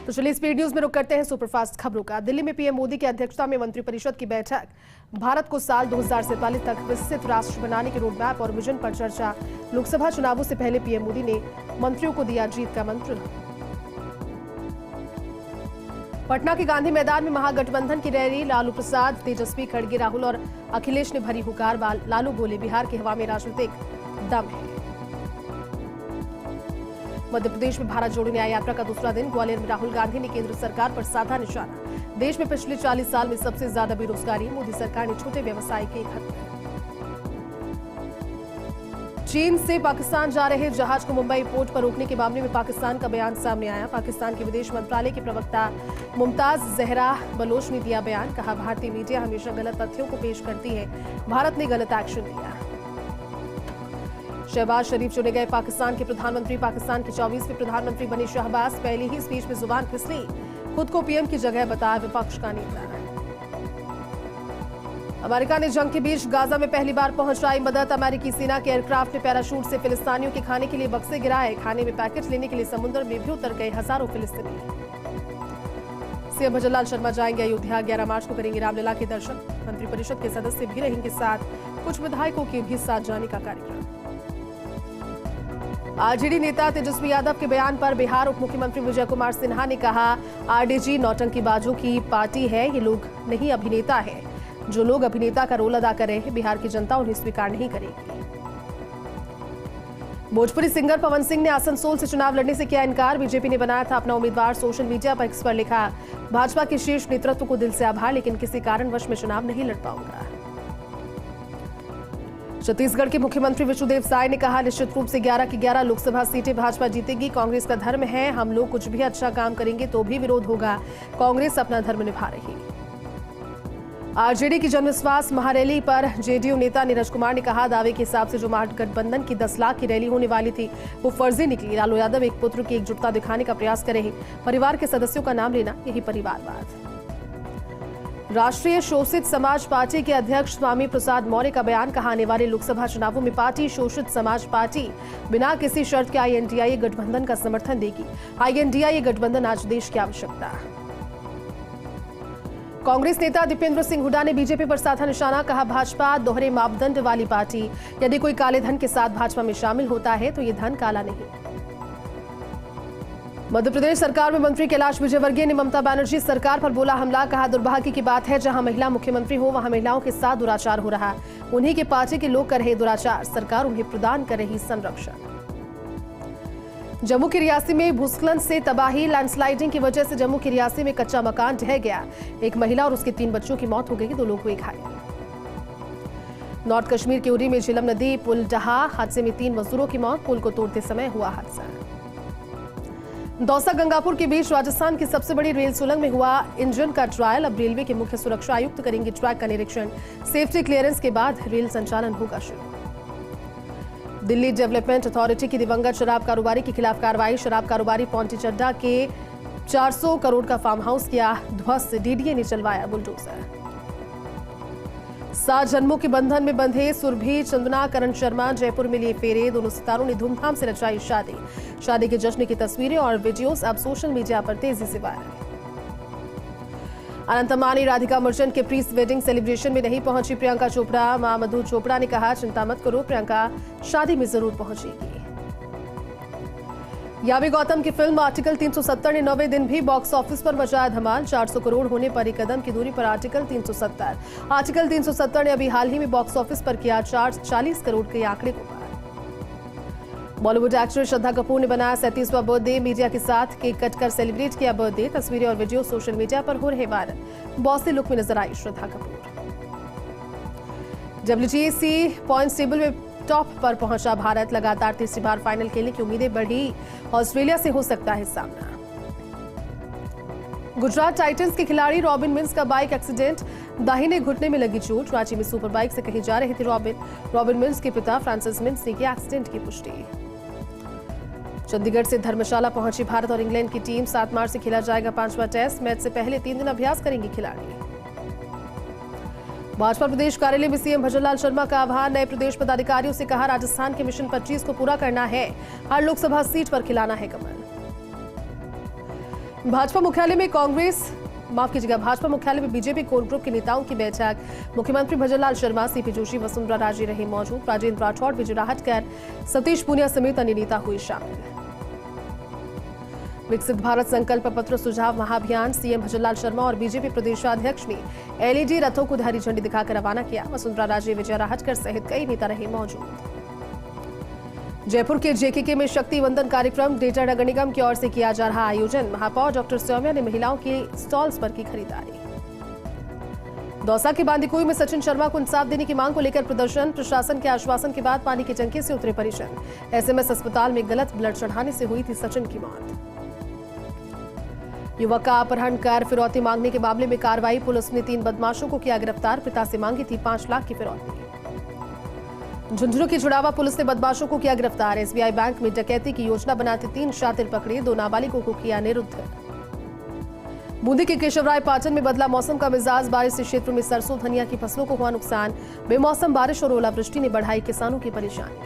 तो चलिए speed news में रुक करते हैं सुपरफास्ट खबरों का। दिल्ली में पीएम मोदी की अध्यक्षता में मंत्रिपरिषद की बैठक। भारत को साल 2047 तक विकसित राष्ट्र बनाने के रोड मैप और विजन पर चर्चा। लोकसभा चुनावों से पहले पीएम मोदी ने मंत्रियों को दिया जीत का मंत्र। पटना के गांधी मैदान में महागठबंधन की रैली। लालू प्रसाद, तेजस्वी, खड़गे, राहुल और अखिलेश ने भरी हुकार। लालू बोले, बिहार की हवा में राजनीतिक दम है। मध्य प्रदेश में भारत जोड़ो न्याय यात्रा का दूसरा दिन। ग्वालियर में राहुल गांधी ने केंद्र सरकार पर साधा निशाना। देश में पिछले 40 साल में सबसे ज्यादा बेरोजगारी। मोदी सरकार ने छोटे व्यवसाय के खत्म। चीन से पाकिस्तान जा रहे जहाज को मुंबई पोर्ट पर रोकने के मामले में पाकिस्तान का बयान सामने आया। पाकिस्तान के विदेश मंत्रालय की प्रवक्ता मुमताज जहरा बलोच ने दिया बयान। कहा, भारतीय मीडिया हमेशा गलत तथ्यों को पेश करती है। भारत ने गलत एक्शन लिया। शहबाज शरीफ चुने गए पाकिस्तान के प्रधानमंत्री। पाकिस्तान के 24वें प्रधानमंत्री बने शहबाज। पहली ही स्पीच में जुबान फिसली। खुद को पीएम की जगह बताया विपक्ष का नेता। अमेरिका ने जंग के बीच गाजा में पहली बार पहुंचाई मदद। अमेरिकी सेना के एयरक्राफ्ट ने पैराशूट से फिलिस्तीनियों के खाने के लिए बक्से गिराए। खाने में पैकेट लेने के लिए समुद्र में भी उतर गए हजारों फिलिस्तीनी। सीएम भजनलाल शर्मा जाएंगे अयोध्या। 11 मार्च को करेंगे रामलला के दर्शन। मंत्रिपरिषद के सदस्य भी रहेंगे साथ। कुछ विधायकों के भी साथ जाने का कार्यक्रम। आरजेडी नेता तेजस्वी यादव के बयान पर बिहार उप मुख्यमंत्री विजय कुमार सिन्हा ने कहा, आरजेडी नौटंकीबाजों की पार्टी है। ये लोग नहीं अभिनेता है। जो लोग अभिनेता का रोल अदा कर रहे हैं, बिहार की जनता उन्हें स्वीकार नहीं करेगी। भोजपुरी सिंगर पवन सिंह ने आसनसोल से चुनाव लड़ने से किया इनकार। बीजेपी ने बनाया था अपना उम्मीदवार। सोशल मीडिया पर इस पर लिखा, भाजपा के शीर्ष नेतृत्व को दिल से आभार, लेकिन किसी कारणवश में चुनाव नहीं लड़ पाऊंगा। छत्तीसगढ़ के मुख्यमंत्री विष्णुदेव साय ने कहा, निश्चित रूप से 11 की 11 लोकसभा सीटें भाजपा जीतेगी। कांग्रेस का धर्म है, हम लोग कुछ भी अच्छा काम करेंगे तो भी विरोध होगा। कांग्रेस अपना धर्म निभा रही। आरजेडी की जनविश्वास महारैली पर जेडीयू नेता नीरज कुमार ने कहा, दावे के हिसाब से जो महागठबंधन की 10 लाख की रैली होने वाली थी वो फर्जी निकली। लालू यादव एक पुत्र की एकजुटता दिखाने का प्रयास कर रहे। परिवार के सदस्यों का नाम लेना यही परिवारवाद। राष्ट्रीय शोषित समाज पार्टी के अध्यक्ष स्वामी प्रसाद मौर्य का बयान। कहा, आने वाले लोकसभा चुनावों में पार्टी शोषित समाज पार्टी बिना किसी शर्त के INDIA गठबंधन का समर्थन देगी। INDIA गठबंधन आज देश की आवश्यकता। कांग्रेस नेता दीपेंद्र सिंह हुड्डा ने बीजेपी पर साधा निशाना। कहा, भाजपा दोहरे मापदंड वाली पार्टी। यदि कोई काले धन के साथ भाजपा में शामिल होता है तो ये धन काला नहीं। मध्य प्रदेश सरकार में मंत्री कैलाश विजयवर्गीय ने ममता बनर्जी सरकार पर बोला हमला। कहा, दुर्भाग्य की बात है, जहां महिला मुख्यमंत्री हो वहां महिलाओं के साथ दुराचार हो रहा। उन्हीं के पार्टी के लोग कर रहे दुराचार, सरकार उन्हें प्रदान कर रही संरक्षण। जम्मू की रियासी में भूस्खलन से तबाही। लैंडस्लाइडिंग की वजह से जम्मू की रियासी में कच्चा मकान ढह गया। एक महिला और उसके 3 बच्चों की मौत हो गई, 2 लोग हुए घायल। नॉर्थ कश्मीर के उरी में झेलम नदी पुल ढहा। हादसे में 3 मजदूरों की मौत। पुल को तोड़ते समय हुआ हादसा। दौसा गंगापुर के बीच राजस्थान की सबसे बड़ी रेल सुरंग में हुआ इंजन का ट्रायल। अब रेलवे के मुख्य सुरक्षा आयुक्त करेंगे ट्रैक का निरीक्षण। सेफ्टी क्लियरेंस के बाद रेल संचालन होगा शुरू। दिल्ली डेवलपमेंट अथॉरिटी की दिवंगत शराब कारोबारी के खिलाफ कार्रवाई। शराब कारोबारी पॉन्टी चड्डा के 400 करोड़ का फार्म हाउस किया ध्वस्त। डीडीए ने चलवाया बुलडोजर। 7 जन्मों के बंधन में बंधे सुरभि चंदना करण शर्मा जयपुर में लिए फेरे। दोनों सितारों ने धूमधाम से रचाई शादी। शादी के जश्न की तस्वीरें और वीडियोस अब सोशल मीडिया पर तेजी से वायरल। अनंत अंबानी राधिका मर्चेंट के प्री वेडिंग सेलिब्रेशन में नहीं पहुंची प्रियंका चोपड़ा। मां मधु चोपड़ा ने कहा, चिंता मत करो, प्रियंका शादी में जरूर पहुंचेगी। यामी गौतम की फिल्म आर्टिकल 370 ने 9वें दिन भी बॉक्स ऑफिस पर मचाया धमाल। 400 करोड़ होने पर एक कदम की दूरी पर आर्टिकल 370। आर्टिकल 370 ने अभी हाल ही में बॉक्स ऑफिस पर किया 40 करोड़ के आंकड़े को पार। बॉलीवुड एक्ट्रेस श्रद्धा कपूर ने बनाया 37वां बर्थडे। मीडिया के साथ केक कटकर सेलिब्रेट किया बर्थडे। तस्वीरें और वीडियो सोशल मीडिया पर हो रहे वायरल। बॉसी लुक में नजर आई Shraddha Kapoor. WTAC points table में टॉप पर पहुंचा भारत। लगातार तीसरी बार फाइनल खेलने की उम्मीदें बढ़ी। ऑस्ट्रेलिया से हो सकता है सामना। गुजरात टाइटंस के खिलाड़ी रॉबिन मिन्स का बाइक एक्सीडेंट। दाहिने घुटने में लगी चोट। रांची में सुपर बाइक से कहीं जा रहे थे रॉबिन मिन्स के पिता फ्रांसिस मिन्स ने की एक्सीडेंट की पुष्टि। चंडीगढ़ से धर्मशाला पहुंची भारत और इंग्लैंड की टीम। 7 मार्च से खेला जाएगा 5वां टेस्ट। मैच से पहले 3 दिन अभ्यास करेंगे खिलाड़ी। भाजपा प्रदेश कार्यालय में सीएम भजनलाल शर्मा का आह्वान। नए प्रदेश पदाधिकारियों से कहा, राजस्थान के मिशन 25 को पूरा करना है। हर लोकसभा सीट पर खिलाना है कमल। भाजपा मुख्यालय में भाजपा मुख्यालय में बीजेपी कोर ग्रुप के नेताओं की बैठक। मुख्यमंत्री भजनलाल शर्मा, सीपी जोशी, वसुंधरा राजे रहे मौजूद। राजेंद्र राठौड़, विजय राहटकर, सतीश पूनिया समेत अन्य नेता हुए शामिल। विकसित भारत संकल्प पत्र सुझाव महाअभियान। सीएम भजनलाल शर्मा और बीजेपी प्रदेशाध्यक्ष ने एलईडी रथों को हरी झंडी दिखाकर रवाना किया। वसुंधरा राजे, विजय राहटकर सहित कई नेता रहे मौजूद। जयपुर के जेकेके में शक्ति वंदन कार्यक्रम। डेटा नगर निगम की ओर से किया जा रहा आयोजन। महापौर डॉक्टर सौम्या ने महिलाओं के स्टॉल्स पर की खरीदारी। दौसा के बांदीकुई में सचिन शर्मा को इंसाफ देने की मांग को लेकर प्रदर्शन। प्रशासन के आश्वासन के बाद पानी की टंकी से उतरे परिजन। एसएमएस अस्पताल में गलत ब्लड चढ़ाने से हुई थी सचिन की मौत। युवक का अपहरण कर फिरौती मांगने के मामले में कार्रवाई। पुलिस ने 3 बदमाशों को किया गिरफ्तार। पिता से मांगी थी 5 लाख की फिरौती। झुंझुनू की जुड़ावा पुलिस ने बदमाशों को किया गिरफ्तार। एसबीआई बैंक में डकैती की योजना बनाते 3 शातिर पकड़े। 2 नाबालिगों को किया निरुद्ध। बूंदी के केशवराय पाटन में बदला मौसम का मिजाज। बारिश से क्षेत्र में सरसों धनिया की फसलों को हुआ नुकसान। बेमौसम बारिश और ओलावृष्टि ने बढ़ाई किसानों की परेशानी।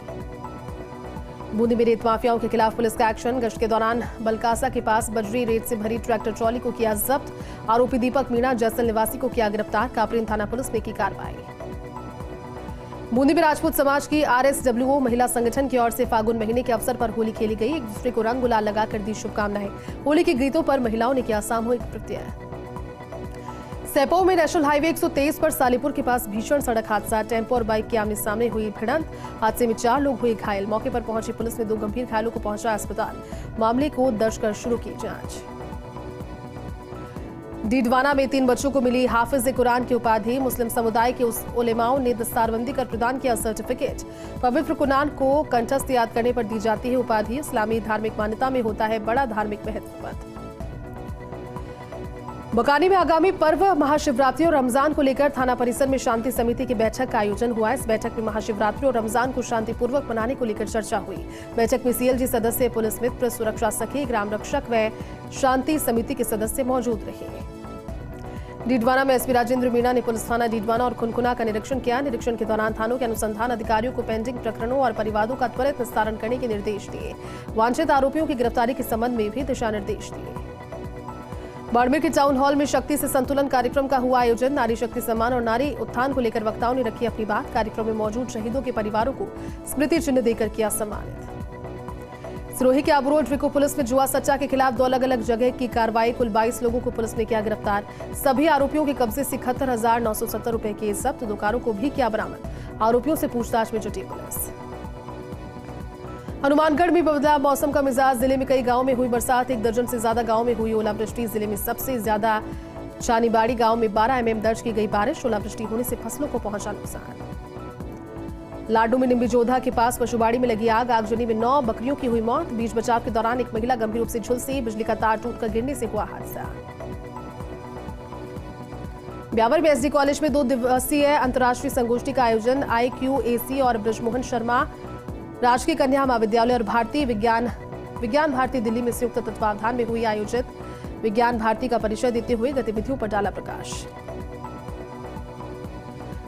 बूंदी में रेत माफियाओं के खिलाफ पुलिस का एक्शन। गश्त के दौरान बलकासा के पास बजरी रेत से भरी ट्रैक्टर ट्रॉली को किया जब्त। आरोपी दीपक मीणा जैसल निवासी को किया गिरफ्तार। कापरेन थाना पुलिस ने की कार्रवाई। बूंदी में राजपूत समाज की आरएसडब्ल्यूओ महिला संगठन की ओर से फागुन महीने के अवसर पर होली खेली गई। एक दूसरे को रंग गुलाल लगाकर दी शुभकामनाएं। होली के गीतों पर महिलाओं ने किया सामूहिक नृत्य। सेपो में नेशनल हाईवे 123 पर सालीपुर के पास भीषण सड़क हादसा। टेम्पो और बाइक के आमने सामने हुई भिड़ंत। हादसे में 4 लोग हुए घायल। मौके पर पहुंची पुलिस ने 2 गंभीर घायलों को पहुंचाया अस्पताल। मामले को दर्ज कर शुरू की जांच। डीडवाना में 3 बच्चों को मिली हाफिज कुरान की उपाधि। मुस्लिम समुदाय के उलेमाओं ने दस्तारबंदी कर प्रदान किया सर्टिफिकेट। पवित्र कुरान को कंठस्थ याद करने पर दी जाती है उपाधि। इस्लामी धार्मिक मान्यता में होता है बड़ा धार्मिक महत्व। बकानी में आगामी पर्व महाशिवरात्रि और रमजान को लेकर थाना परिसर में शांति समिति की बैठक का आयोजन हुआ। इस बैठक में महाशिवरात्रि और रमजान को शांतिपूर्वक मनाने को लेकर चर्चा हुई। बैठक में सीएलजी सदस्य, पुलिस मित्र, सुरक्षा सखी, ग्राम रक्षक व शांति समिति के सदस्य मौजूद रहे। डीडवाना में एसपी राजेंद्र मीणा ने पुलिस थाना डीडवाना और खुनखुना का निरीक्षण किया। निरीक्षण के दौरान थानों के अनुसंधान अधिकारियों को पेंडिंग प्रकरणों और परिवादों का त्वरित निस्तारण करने के निर्देश दिए। वांछित आरोपियों की गिरफ्तारी के संबंध में भी दिशा निर्देश दिए। बाड़मेर के टाउन हॉल में शक्ति से संतुलन कार्यक्रम का हुआ आयोजन। नारी शक्ति सम्मान और नारी उत्थान को लेकर वक्ताओं ने रखी अपनी बात। कार्यक्रम में मौजूद शहीदों के परिवारों को स्मृति चिन्ह देकर किया सम्मानित। सिरोही के आबू रोड विको पुलिस में जुआ सट्टा के खिलाफ 2 अलग-अलग जगह की कार्रवाई। कुल 22 लोगों को पुलिस ने किया गिरफ्तार। सभी आरोपियों के कब्जे से 71,970 रुपए के जब्त। दुकानों को भी किया बरामद। आरोपियों से पूछताछ में जुटी पुलिस। हनुमानगढ़ में बदला मौसम का मिजाज। जिले में कई गांवों में हुई बरसात। 1 दर्जन से ज्यादा गांवों में हुई ओलावृष्टि। जिले में सबसे ज्यादा चानीबाड़ी गांव में 12 mm दर्ज की गई बारिश। ओलावृष्टि होने से फसलों को पहुंचा नुकसान। लाडू में निम्बीजोधा के पास पशुबाड़ी में लगी आग। आगजनी में 9 बकरियों की हुई मौत। बीच बचाव के दौरान एक महिला गंभीर रूप से झुलसी। बिजली का तार टूटकर गिरने से हुआ हादसा। ब्यावर में एसडी कॉलेज में 2 दिवसीय अंतर्राष्ट्रीय संगोष्ठी का आयोजन। IQAC और बृजमोहन शर्मा राजकीय कन्या महाविद्यालय और भारतीय विज्ञान भारती दिल्ली में संयुक्त तत्वावधान में हुई आयोजित विज्ञान भारती का परिचय देते हुए गतिविधियों पर डाला प्रकाश।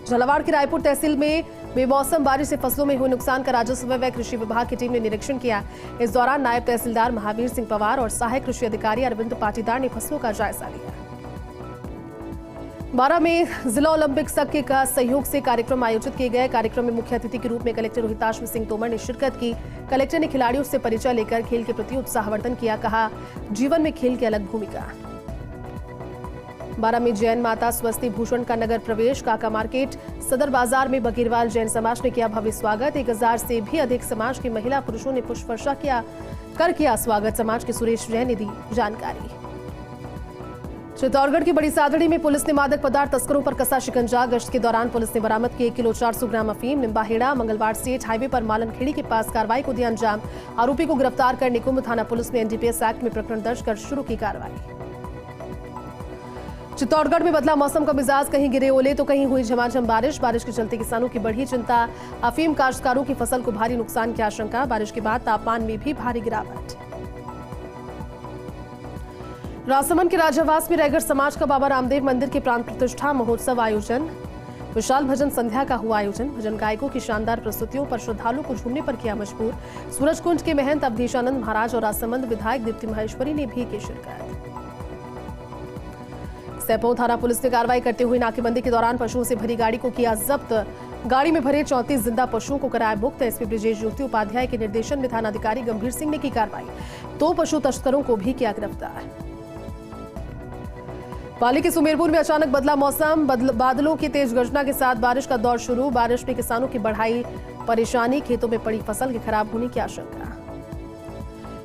झालावाड़ की रायपुर तहसील में बेमौसम बारिश से फसलों में हुए नुकसान का राजस्व व कृषि विभाग की टीम ने निरीक्षण किया। इस दौरान नायब तहसीलदार महावीर सिंह पवार और सहायक कृषि अधिकारी अरविंद पाटीदार ने फसलों का जायजा लिया। 12 में जिला ओलंपिक संघ के सहयोग से कार्यक्रम आयोजित किए गए। कार्यक्रम में मुख्य अतिथि के रूप में कलेक्टर रोहिताश्व सिंह तोमर ने शिरकत की। कलेक्टर ने खिलाड़ियों से परिचय लेकर खेल के प्रति उत्साहवर्धन किया। कहा, जीवन में खेल की अलग भूमिका। 12 में जैन माता स्वस्ति भूषण का नगर प्रवेश। काका मार्केट सदर बाजार में बकीरवाल जैन समाज ने किया भव्य स्वागत। 1000 से भी अधिक समाज के महिला पुरुषों ने पुष्प वर्षा किया स्वागत। समाज के सुरेश जैन ने दी जानकारी। चित्तौड़गढ़ की बड़ी सादड़ी में पुलिस ने मादक पदार्थ तस्करों पर कसा शिकंजा। गश्त के दौरान पुलिस ने बरामद किए 1 किलो 400 ग्राम अफीम। निम्बाहेड़ा मंगलवार स्टेट हाईवे पर मालनखेड़ी के पास कार्रवाई को दिया अंजाम। आरोपी को गिरफ्तार कर निकुंभ थाना पुलिस ने NDPS एक्ट में प्रकरण दर्ज कर शुरू की कार्रवाई। चित्तौड़गढ़ में बदला मौसम का मिजाज। कहीं गिरे ओले तो कहीं हुई झमाझम बारिश। बारिश के चलते किसानों की बढ़ी चिंता। अफीम काश्तकारों की फसल को भारी नुकसान की आशंका। बारिश के बाद तापमान में भी भारी गिरावट। राजसमंद के राजावास में रैगर समाज का बाबा रामदेव मंदिर के प्राण प्रतिष्ठा महोत्सव आयोजन। विशाल भजन संध्या का हुआ आयोजन। भजन गायकों की शानदार प्रस्तुतियों पर श्रद्धालुओं को झूमने पर किया मजबूर। सूरजकुंज के महंत अवधेशानंद महाराज और राजसमंद विधायक दीप्ति महेश्वरी ने भी की शिरकत। सैपो थाना पुलिस ने कार्रवाई करते हुए नाकेबंदी के दौरान पशुओं से भरी गाड़ी को किया जब्त। गाड़ी में भरे 34 जिंदा पशुओं को कराया मुक्त। एसपी ब्रजेश ज्योति उपाध्याय के निर्देशन में थानाधिकारी गंभीर सिंह ने की कार्रवाई। 2 पशु तस्करों को भी किया गिरफ्तार। पाली के सुमेरपुर में अचानक बदला मौसम, बादलों की तेज गर्जना के साथ बारिश का दौर शुरू। बारिश में किसानों की बढ़ाई परेशानी, खेतों में पड़ी फसल के खराब होने की आशंका।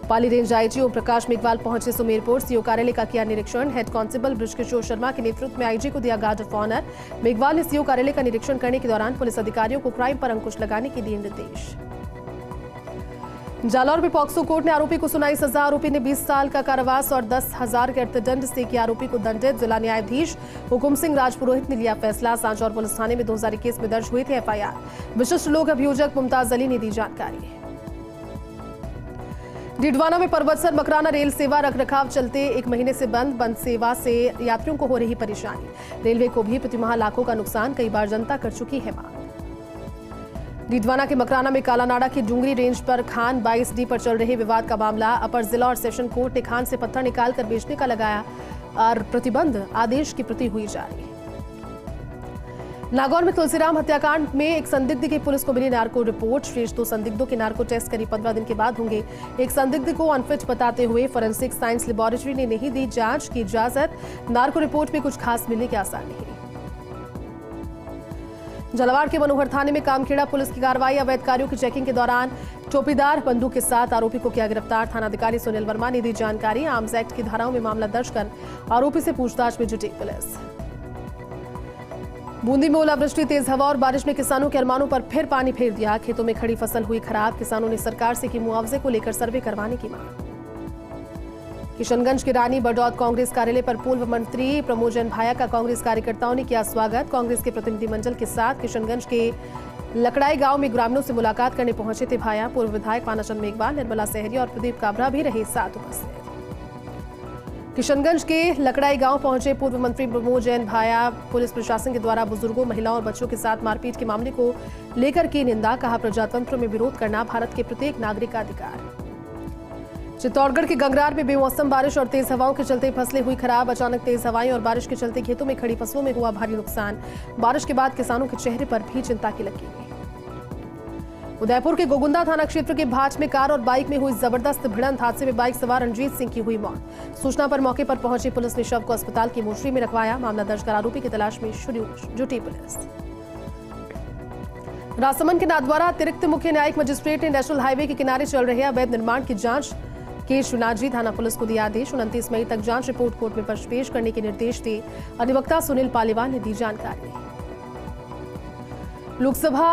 पाली रेंज आईजी ओम प्रकाश मेघवाल पहुंचे सुमेरपुर। सीओ कार्यालय का किया निरीक्षण। हेड कांस्टेबल बृजकिशोर शर्मा के नेतृत्व में आईजी को दिया गार्ड ऑफ ऑनर। मेघवाल ने सीओ कार्यालय का निरीक्षण करने के दौरान पुलिस अधिकारियों को क्राइम पर अंकुश लगाने के दिए निर्देश। जालौर में पॉक्सो कोर्ट ने आरोपी को सुनाई सजा। आरोपी ने 20 साल का कारावास और 10,000 के अर्थदंड से किया आरोपी को दंडित। जिला न्यायाधीश हुकुम सिंह राजपुरोहित ने लिया फैसला। सांचौर पुलिस थाने में 2021 में दर्ज हुए थे एफआईआर। विशिष्ट लोक अभियोजक मुमताज अली ने दी जानकारी। डिडवाना में पर्वतसर मकराना रेल सेवा रखरखाव चलते 1 महीने से बंद सेवा से यात्रियों को हो रही परेशानी। रेलवे को भी प्रतिमाह लाखों का नुकसान, कई बार जनता कर चुकी है मांग। डिडवाना के मकराना में कालानाडा की डूंगरी रेंज पर खान 22D पर चल रहे विवाद का मामला। अपर जिला और सेशन कोर्ट ने खान से पत्थर निकालकर बेचने का लगाया और प्रतिबंध, आदेश की प्रति हुई जारी। नागौर में तुलसीराम हत्याकांड में एक संदिग्ध की पुलिस को मिली नार्को रिपोर्ट। शेष 2 संदिग्धों के नार्को टेस्ट करीब 15 दिन के बाद होंगे। एक संदिग्ध को अनफिट बताते हुए फोरेंसिक साइंस लेबोरेटरी ने नहीं दी जांच की इजाजत। नार्को रिपोर्ट में कुछ खास मिलने के आसार नहीं। झालावाड़ के मनोहर थाने में कामखेड़ा पुलिस की कार्रवाई। अवैध कार्यों की चेकिंग के दौरान टोपीदार बंदूक के साथ आरोपी को किया गिरफ्तार। थानाधिकारी सुनील वर्मा ने दी जानकारी। आर्म्स एक्ट की धाराओं में मामला दर्ज कर आरोपी से पूछताछ में जुटी पुलिस। बूंदी में ओलावृष्टि, तेज हवा और बारिश ने किसानों के अरमानों पर फिर पानी फेर दिया। खेतों में खड़ी फसल हुई खराब। किसानों ने सरकार से की मुआवजे को लेकर सर्वे करवाने की मांग। किशनगंज के रानी बडौत कांग्रेस कार्यालय पर पूर्व मंत्री प्रमोद जैन भाया का कांग्रेस कार्यकर्ताओं ने किया स्वागत। कांग्रेस के प्रतिनिधिमंडल के साथ किशनगंज के लकड़ाई गांव में ग्रामीणों से मुलाकात करने पहुंचे थे भाया। पूर्व विधायक पानाचंद मेघवाल, निर्मला सहरिया और प्रदीप काबरा भी रहे साथ उपस्थित। किशनगंज के लकड़ाई गांव पहुंचे पूर्व मंत्री प्रमोद जैन भाया। पुलिस प्रशासन के द्वारा बुजुर्गों, महिलाओं और बच्चों के साथ मारपीट के मामले को लेकर की निंदा। कहा, प्रजातंत्र में विरोध करना भारत के प्रत्येक नागरिक का अधिकार। चित्तौड़गढ़ के गंगरार में बेमौसम बारिश और तेज हवाओं के चलते फसलें हुई खराब। अचानक तेज हवाएं और बारिश के चलते खेतों में खड़ी फसलों में हुआ भारी नुकसान। बारिश के बाद किसानों के चेहरे पर भी चिंता की लकीरें। उदयपुर के गोगुंदा थाना क्षेत्र के भाट में कार और बाइक में हुई जबरदस्त भिड़ंत। हादसे में बाइक सवार रणजीत सिंह की हुई मौत। सूचना पर मौके पर पहुंची पुलिस ने शव को अस्पताल की मोर्चरी में रखवाया। मामला दर्ज कर आरोपी की तलाश में जुटी पुलिस। राजसमंद के नाथद्वारा अतिरिक्त मुख्य न्यायिक मजिस्ट्रेट ने नेशनल हाईवे के किनारे चल रहे अवैध निर्माण की जांच के शिवनाथजी थाना पुलिस को दिया आदेश। 29 मई तक जांच रिपोर्ट कोर्ट में पेश करने के निर्देश दिए। अधिवक्ता सुनील पालीवाल ने दी जानकारी। लोकसभा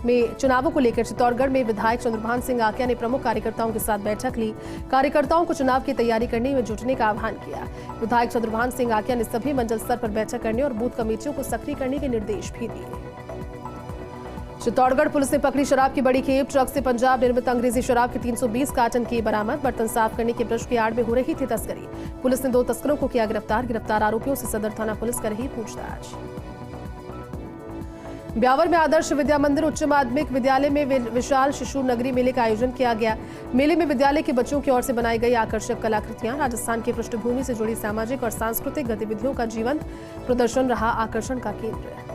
में चुनावों को लेकर चित्तौड़गढ़ में विधायक चंद्रभान सिंह आकिया ने प्रमुख कार्यकर्ताओं के साथ बैठक ली। कार्यकर्ताओं को चुनाव की तैयारी करने में जुटने का आह्वान किया। विधायक चंद्रभान सिंह आकिया ने सभी मंडल स्तर पर बैठक करने और बूथ कमेटियों को सक्रिय करने के निर्देश भी दिए। चित्तौड़गढ़ पुलिस ने पकड़ी शराब की बड़ी खेप। ट्रक से पंजाब निर्मित अंग्रेजी शराब के 320 कार्टन की बरामद। बर्तन साफ करने के ब्रश की आड़ में हो रही थी तस्करी। पुलिस ने 2 तस्करों को किया गिरफ्तार। गिरफ्तार आरोपियों से सदर थाना पुलिस कर रही पूछताछ। ब्यावर में आदर्श विद्या मंदिर उच्च माध्यमिक विद्यालय में विशाल शिशु नगरी मेले का आयोजन किया गया। मेले में विद्यालय के बच्चों की ओर से बनाई गई आकर्षक कलाकृतियां, राजस्थान की पृष्ठभूमि से जुड़ी सामाजिक और सांस्कृतिक गतिविधियों का जीवंत प्रदर्शन रहा आकर्षण का केंद्र।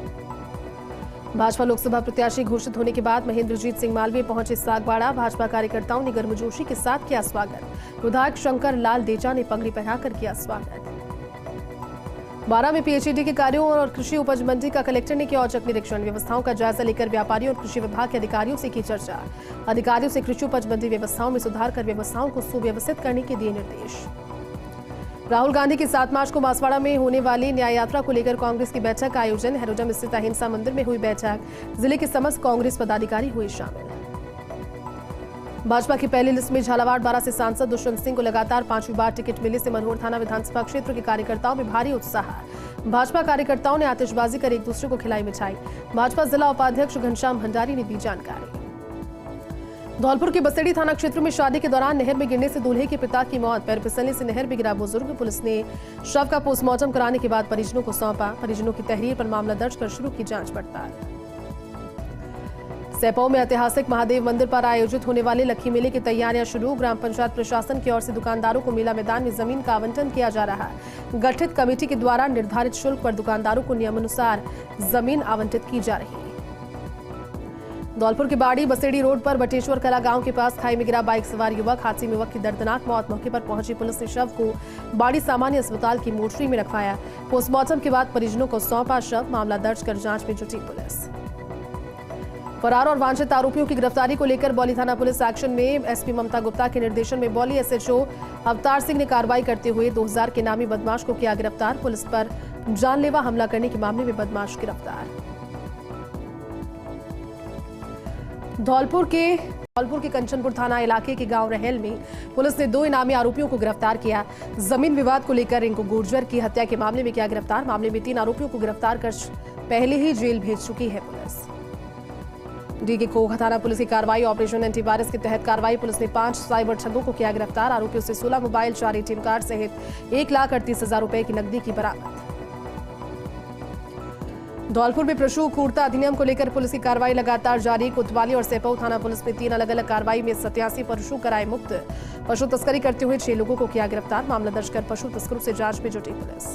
भाजपा लोकसभा प्रत्याशी घोषित होने के बाद महेंद्रजीत सिंह मालवीय पहुंचे सागवाड़ा। भाजपा कार्यकर्ताओं ने गर्मजोशी के साथ किया स्वागत। विधायक शंकर लाल देजा ने पगड़ी पहनाकर किया स्वागत। बारा में पीएचईडी के कार्यों और कृषि उपज मंडी का कलेक्टर ने किया औचक निरीक्षण। व्यवस्थाओं का जायजा लेकर व्यापारियों और कृषि विभाग के अधिकारियों से की चर्चा। अधिकारियों से कृषि उपज मंडी व्यवस्थाओं में सुधार कर व्यवस्थाओं को सुव्यवस्थित करने के दिए निर्देश। राहुल गांधी की 7 मार्च को बांसवाड़ा में होने वाली न्याय यात्रा को लेकर कांग्रेस की बैठक का आयोजन। हेरोडम स्थित अहिंसा मंदिर में हुई बैठक। जिले के समस्त कांग्रेस पदाधिकारी हुए शामिल। भाजपा की पहली लिस्ट में झालावाड़ बारा से सांसद दुष्यंत सिंह को लगातार 5वीं बार टिकट मिले से मनोहर थाना विधानसभा क्षेत्र के कार्यकर्ताओं में भारी उत्साह। भाजपा कार्यकर्ताओं ने आतिशबाजी कर एक दूसरे को खिलाई मिठाई। भाजपा जिला उपाध्यक्ष घनश्याम भंडारी ने दी जानकारी। धौलपुर के बसेड़ी थाना क्षेत्र में शादी के दौरान नहर में गिरने से दूल्हे के पिता की मौत। पैर फिसलने से नहर में गिरा बुजुर्ग। पुलिस ने शव का पोस्टमार्टम कराने के बाद परिजनों को सौंपा। परिजनों की तहरीर पर मामला दर्ज कर शुरू की जांच पड़ताल। सैपौ में ऐतिहासिक महादेव मंदिर पर आयोजित होने वाले लक्खी मेले की तैयारियां शुरू। ग्राम पंचायत प्रशासन की ओर से दुकानदारों को मेला मैदान में जमीन का आवंटन किया जा रहा है। गठित कमेटी के द्वारा निर्धारित शुल्क पर दुकानदारों को नियमानुसार जमीन आवंटित की जा रही है। धौलपुर के बाड़ी बसेड़ी रोड पर बटेश्वर कला गांव के पास खाई में गिरा बाइक सवार युवक। हादसे में युवक की दर्दनाक मौत। मौके पर पहुंची पुलिस ने शव को बाड़ी सामान्य अस्पताल की मोर्चरी में रखवाया। पोस्टमार्टम के बाद परिजनों को सौंपा शव। मामला दर्ज कर जांच में जुटी पुलिस। फरार और वांछित आरोपियों की गिरफ्तारी को लेकर बौली थाना पुलिस एक्शन में। एसपी ममता गुप्ता के निर्देशन में बौली एसएचओ अवतार सिंह ने कार्रवाई करते हुए 2000 के नामी बदमाश को किया गिरफ्तार। पुलिस पर जानलेवा हमला करने के मामले में बदमाश गिरफ्तार। धौलपुर के कंचनपुर थाना इलाके के गांव रहेल में पुलिस ने 2 इनामी आरोपियों को गिरफ्तार किया। जमीन विवाद को लेकर रिंकू गुर्जर की हत्या के मामले में किया गिरफ्तार। मामले में 3 आरोपियों को गिरफ्तार कर पहले ही जेल भेज चुकी है पुलिस। डीके खोखा थाना पुलिस की कार्रवाई। ऑपरेशन एंटीवायरस के तहत कार्रवाई। पुलिस ने 5 साइबर ठगों को किया गिरफ्तार। आरोपियों से 16 मोबाइल, 4 एटीएम कार्ड सहित 1,38,000 रुपए की नकदी की बरामद। धौलपुर में पशु क्रूरता अधिनियम को लेकर पुलिस की कार्रवाई लगातार जारी। कोतवाली और सैपौ थाना पुलिस ने 3 अलग अलग कार्रवाई में 87 पशु कराए मुक्त। पशु तस्करी करते हुए 6 लोगों को किया गिरफ्तार। मामला दर्ज कर पशु तस्करों से जांच में जुटी पुलिस।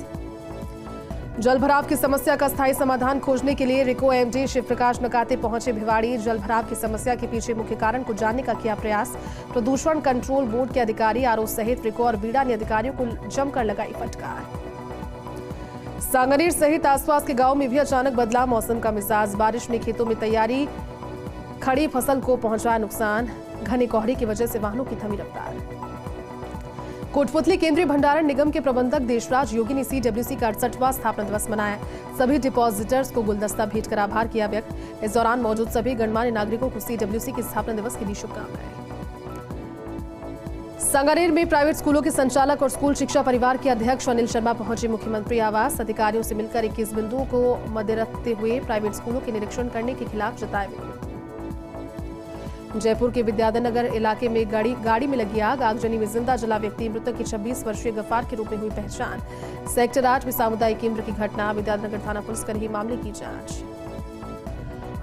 जल भराव की समस्या का स्थायी समाधान खोजने के लिए रिको एमडी शिव प्रकाश नकाते पहुंचे भिवाड़ी। जल भराव की समस्या के पीछे मुख्य कारण को जानने का किया प्रयास। प्रदूषण कंट्रोल बोर्ड के अधिकारी, आरओ सहित रिको और बीड़ा ने अधिकारियों को जमकर लगाई फटकार। सांगनेर सहित आसपास के गांव में भी अचानक बदला मौसम का मिजाज। बारिश ने खेतों में तैयारी, खड़ी फसल को पहुंचा नुकसान। घने कोहरे की वजह से वाहनों की थमी रफ्तार। कोटपुतली केंद्रीय भंडारण निगम के प्रबंधक देशराज योगी ने सीडब्ल्यूसी का 68वां स्थापना दिवस मनाया। सभी डिपॉजिटर्स को गुलदस्ता भेंट कर आभार किया व्यक्त। इस दौरान मौजूद सभी गणमान्य नागरिकों को सीडब्ल्यूसी के स्थापना दिवस की दी शुभकामनाएं। सांगानेर में प्राइवेट स्कूलों के संचालक और स्कूल शिक्षा परिवार के अध्यक्ष अनिल शर्मा पहुंचे मुख्यमंत्री आवास। अधिकारियों से मिलकर 21 बिंदुओं को मद्दे रखते हुए प्राइवेट स्कूलों के निरीक्षण करने के खिलाफ जताया विरोध। जयपुर के विद्याधर इलाके में गाड़ी में लगी आग। आगजनी में जिंदा जला व्यक्ति मृतक की 26 वर्षीय गफ्फार के रूप में हुई पहचान। सेक्टर 8 में सामुदायिक केंद्र की घटना। विद्याधर थाना पुलिस कर रही मामले की जांच।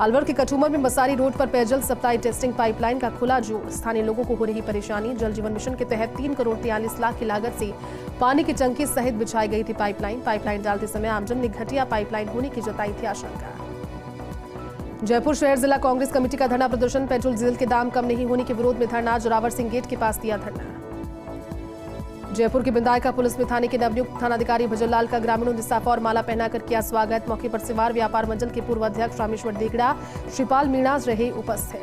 अलवर के कठुमर में मसारी रोड पर पेयजल सप्लाई टेस्टिंग पाइपलाइन का खुला जोड़। स्थानीय लोगों को हो रही परेशानी। जल जीवन मिशन के तहत 3 करोड़ 43 लाख की लागत से पानी की टंकी सहित बिछाई गई थी पाइपलाइन डालते समय आमजन ने घटिया पाइपलाइन होने की जताई थी आशंका। जयपुर शहर जिला कांग्रेस कमेटी का धरना प्रदर्शन। पेट्रोल डीजल के दाम कम नहीं होने के विरोध में धरना। जोरावर सिंह गेट के पास दिया धरना। जयपुर के बिंदायका पुलिस में थाने के नवनियुक्त थानाधिकारी भजनलाल का ग्रामीणों ने साफा और माला पहनाकर किया स्वागत। मौके पर सिवार व्यापार मंडल के पूर्व अध्यक्ष रामेश्वर देगड़ा, श्रीपाल मीणाज रहे उपस्थित।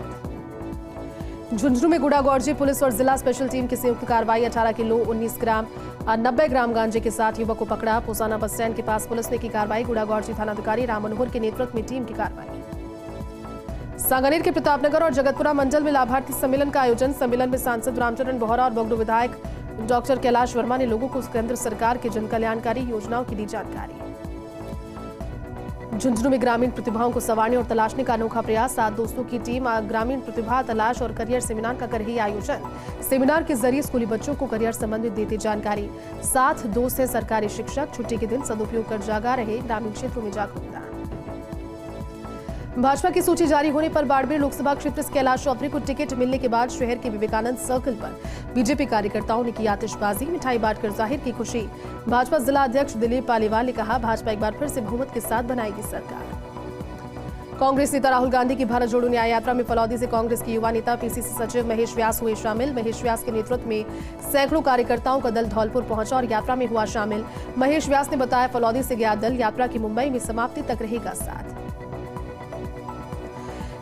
झुंझुनू में गुड़ागौरजी पुलिस और जिला स्पेशल टीम की संयुक्त कार्रवाई। 18 किलो 19 ग्राम 90 ग्राम गांजे के साथ युवक को पकड़ा। पोसाना बस स्टैंड के पास पुलिस ने की कार्रवाई। गुड़ागौरजी थानाधिकारी राम मनोहर के नेतृत्व में टीम की कार्रवाई। सांगानेर के प्रतापनगर और जगतपुरा मंडल में लाभार्थी सम्मेलन का आयोजन। सम्मेलन में सांसद रामचरण बोहरा और बगडू विधायक डॉक्टर कैलाश वर्मा ने लोगों को केंद्र सरकार की जन कल्याणकारी योजनाओं की दी जानकारी। झुंझुनू में ग्रामीण प्रतिभाओं को संवारने और तलाशने का अनोखा प्रयास। 7 दोस्तों की टीम ग्रामीण प्रतिभा तलाश और करियर सेमिनार का कर रही आयोजन। सेमिनार के जरिए स्कूली बच्चों को करियर संबंधी देती जानकारी। 7 दोस्त है सरकारी शिक्षक। छुट्टी के दिन सदुपयोग कर जागा रहे ग्रामीण क्षेत्रों में जागरूकता। भाजपा की सूची जारी होने पर बाड़मेर लोकसभा क्षेत्र से कैलाश चौधरी को टिकट मिलने के बाद शहर के विवेकानंद सर्कल पर बीजेपी कार्यकर्ताओं ने की आतिशबाजी। मिठाई बांटकर जाहिर की खुशी। भाजपा जिला अध्यक्ष दिलीप पालीवाल ने कहा, भाजपा एक बार फिर से बहुमत के साथ बनाएगी सरकार। कांग्रेस नेता राहुल गांधी की भारत जोड़ो न्याय यात्रा में फलौदी से कांग्रेस के युवा नेता पीसीसी सचिव महेश व्यास हुए शामिल। महेश व्यास के नेतृत्व में सैकड़ों कार्यकर्ताओं का दल धौलपुर पहुंचा और यात्रा में हुआ शामिल। महेश व्यास ने बताया, फलौदी से गया दल यात्रा की मुंबई में समाप्ति तक रहेगा साथ।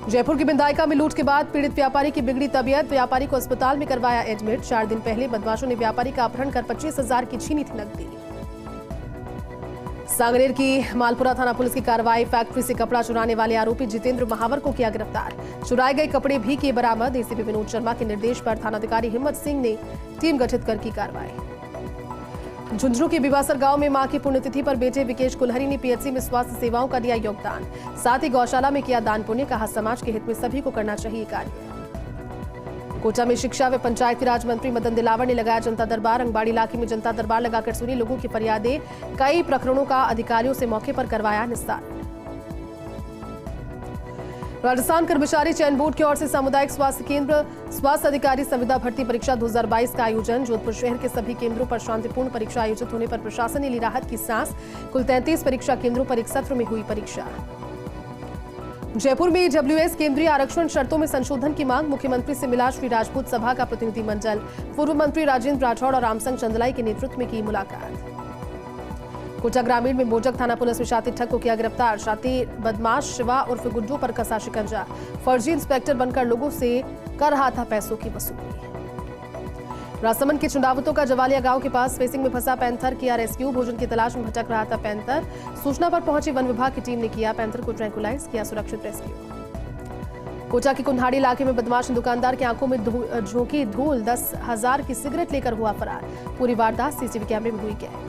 जयपुर की बिंदायका में लूट के बाद पीड़ित व्यापारी की बिगड़ी तबीयत। व्यापारी को अस्पताल में करवाया एडमिट। 4 दिन पहले बदमाशों ने व्यापारी का अपहरण कर 25,000 की छीनी थी नकदी। सांगनेर की मालपुरा थाना पुलिस की कार्रवाई। फैक्ट्री से कपड़ा चुराने वाले आरोपी जितेंद्र महावर को किया गिरफ्तार। चुराए गए कपड़े भी किए बरामद। एसीपी विनोद शर्मा के निर्देश पर थानाधिकारी हिम्मत सिंह ने टीम गठित कर की कार्रवाई। झुंझुनू के बिवासर गांव में मां की पुण्यतिथि पर बेटे विकेश कुल्हरी ने पीएचसी में स्वास्थ्य सेवाओं का दिया योगदान। साथ ही गौशाला में किया दान पुण्य। कहा, समाज के हित में सभी को करना चाहिए कार्य। कोटा में शिक्षा व पंचायती राज मंत्री मदन दिलावर ने लगाया जनता दरबार। अंगबाड़ी इलाके में जनता दरबार लगाकर सुनी लोगों की फरियादें। कई प्रकरणों का अधिकारियों से मौके पर करवाया निस्तारण। राजस्थान कर्मचारी चयन बोर्ड की ओर से सामुदायिक स्वास्थ्य केंद्र स्वास्थ्य अधिकारी संविदा भर्ती परीक्षा 2022 का आयोजन। जोधपुर शहर के सभी केंद्रों पर शांतिपूर्ण परीक्षा आयोजित होने पर प्रशासन ने ली राहत की सांस। कुल 33 परीक्षा केंद्रों पर एक सत्र में हुई परीक्षा। जयपुर में ईडब्ल्यूएस केंद्रीय आरक्षण शर्तों में संशोधन की मांग। मुख्यमंत्री से मिला श्री राजपूत सभा का प्रतिनिधिमंडल। पूर्व मंत्री राजेंद्र राठौड़ और रामसंग चंदलाई के नेतृत्व में की मुलाकात। कोटा ग्रामीण में मोजक थाना पुलिस ने शातिर ठग को किया गिरफ्तार। शातिर बदमाश शिवा उर्फ गुड्डू पर कसा शिकंजा। फर्जी इंस्पेक्टर बनकर लोगों से कर रहा था पैसों की वसूली। राजसमंद के चुंडावतों का जवालिया गांव के पास फेसिंग में फंसा पैंथर किया रेस्क्यू। भोजन की तलाश में भटक रहा था पैंथर। सूचना पर पहुंची वन विभाग की टीम ने किया पैंथर को ट्रैंकुलाइज किया सुरक्षित रेस्क्यू। कोटा के कुन्हाड़ी इलाके में बदमाश दुकानदार की आंखों में झोंकी धूल। 10,000 की सिगरेट लेकर हुआ फरार। पूरी वारदात सीसीटीवी कैमरे में हुई कैद।